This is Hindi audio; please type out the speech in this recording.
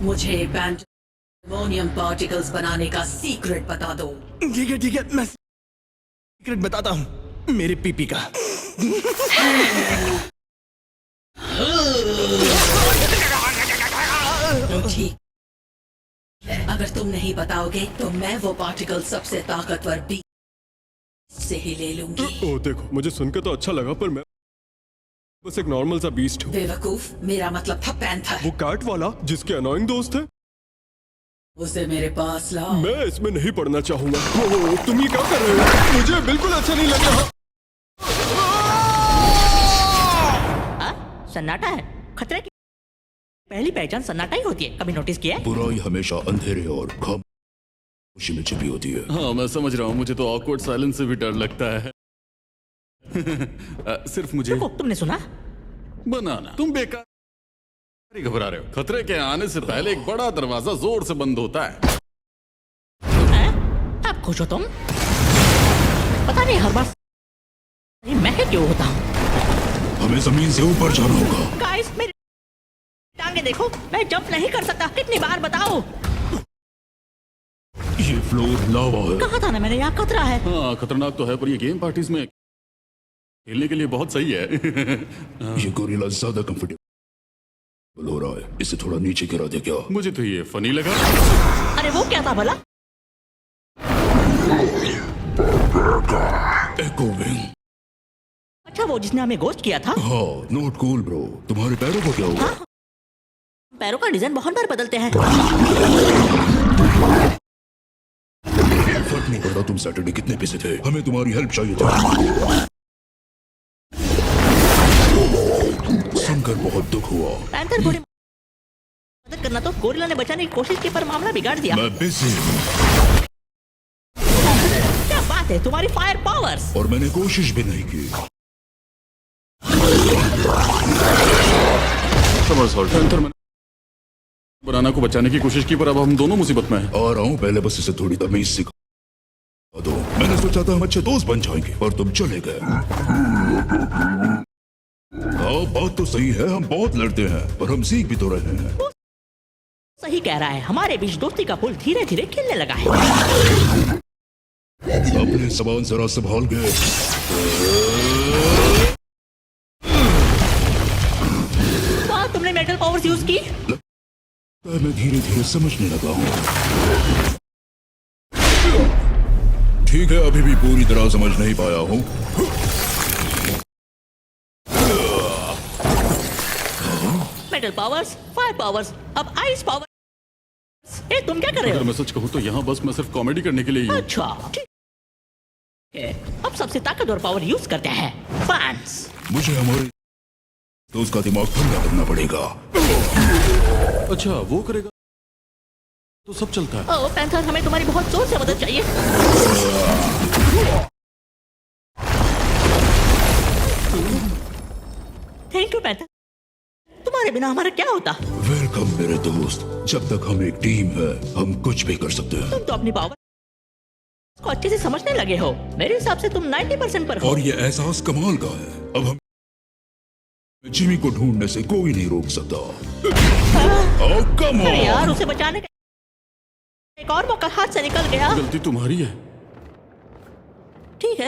मुझे पैंडेमोनियम पार्टिकल्स बनाने का सीक्रेट बता दो। ठीक है, मैं सीक्रेट बताता हूँ, मेरे पीपी का। तो ठीक है, अगर तुम नहीं बताओगे तो मैं वो पार्टिकल सबसे ताकतवर बीस्ट से ही ले लूंगी। ओ देखो, मुझे सुनकर तो अच्छा लगा, पर मैं बस एक नॉर्मल सा बीस्ट हूँ। बेवकूफ, मेरा मतलब था पैंथर। वो कैट वाला जिसके अनोइंग दोस्त है। उसे मेरे पास लाओ। मैं इसमें नहीं पढ़ना चाहूंगा। ओह, तुम ये क्या कर रहे हो? मुझे बिल्कुल अच्छा नहीं लग रहा। सन्नाटा है। खतरे की पहली पहचान सन्नाटा ही होती है, कभी नोटिस किया है? बुराई हमेशा अंधेरे और खामोशी में छिपी होती है। हाँ, मैं समझ रहा हूँ। मुझे तो ऑकवर्ड साइलेंस से भी डर लगता है। सिर्फ मुझे रुको, तुमने सुना? बनाना। तुम बेकार घबरा रहे हो। खतरे के आने से पहले एक बड़ा दरवाजा जोर से बंद होता है। अब खुश हो तुम? पता नहीं हर बार मैं ही क्यों होता हूँ। हमें जमीन से ऊपर जाना होगा। गाइस, मेरी टांगे देखो, मैं जंप नहीं कर सकता। कितनी बार बताओ? ये फ्लोर लावा है। कहा था ना मैंने, यहाँ खतरा है। हाँ, खतरनाक तो है, पर ये गेम पार्टीज में खेलने के लिए बहुत सही है। ये गोरिल्ला ज्यादा कंफर्टेबल हो रहा है। इसे थोड़ा नीचे गिरा दे क्या? मुझे तो ये फनी लगा। अरे वो क्या था भला? एको विंग। अच्छा, वो जिसने हमें गोश्त किया था? हाँ, नोट कूल ब्रो। तुम्हारे पैरों को क्या हुआ? हाँ? पैरों का डिजाइन बहुत बार बदलते हैं। फर्क नहीं पड़ता तुम सैटरडे कितने पैसे थे। हमें तुम्हारी हेल्प चाहिए था। सुनकर बहुत दुख हुआ। पैंथर थोड़ी मदद करना तो गोरिल्ला ने बचाने की कोशिश की, पर मामला बिगाड़ दिया। मैं बिजी हूँ। क्या बात है, तुम्हारी फायर पावर्स। और मैंने कोशिश भी नहीं की। पैंथर मैंने बनाना को बचाने की कोशिश की, पर अब हम दोनों मुसीबत में हैं। आ रहा हूँ, पहले बस इसे थोड़ी तमीज सिखा दो। मैंने सोचा था हम अच्छे दोस्त बन जाएंगे, पर तुम चले गए। हाँ, बात तो सही है, हम बहुत लड़ते हैं, पर हम सीख भी तो रहे हैं। सही कह रहा है, हमारे बीच दोस्ती का फूल धीरे धीरे खिलने लगा है। अपने सामान जरा संभाल के। वाह, तुमने मेटल पावर्स यूज की? मैं धीरे धीरे समझने लगा हूँ। ठीक है, अभी भी पूरी तरह समझ नहीं पाया हूँ। मेटल पावर्स, फायर पावर्स, अब आइस पावर्स। ए, तुम क्या कर रहे अगर हो? मैं सच कहूँ तो यहाँ बस मैं सिर्फ कॉमेडी करने के लिए ही हूँ। अच्छा, ठीक है। अब सबसे ताकतवर पावर यूज करते हैं, फैंस। मुझे हमारे दोस्त का दिमाग ठंडा करना पड़ेगा। अच्छा, वो करेगा तो सब चलता है। ओह पैंथर, हमें तुम्हारी बहुत जोर से मदद चाहिए। थैंक यू पैंथर, तुम्हारे बिना हमारा क्या होता? वेलकम मेरे दोस्त। जब तक हम एक टीम है, हम कुछ भी कर सकते हैं। तुम तो अपनी पावर को अच्छे से समझने लगे हो। मेरे हिसाब से तुम 90% पर हो। और ये एहसास कमाल का है। अब हम जिमी को ढूंढने से कोई नहीं रोक सकता। Oh, come on! अरे यार, उसे बचाने का एक और मौका हाथ से निकल गया। गलती तुम्हारी है। ठीक है।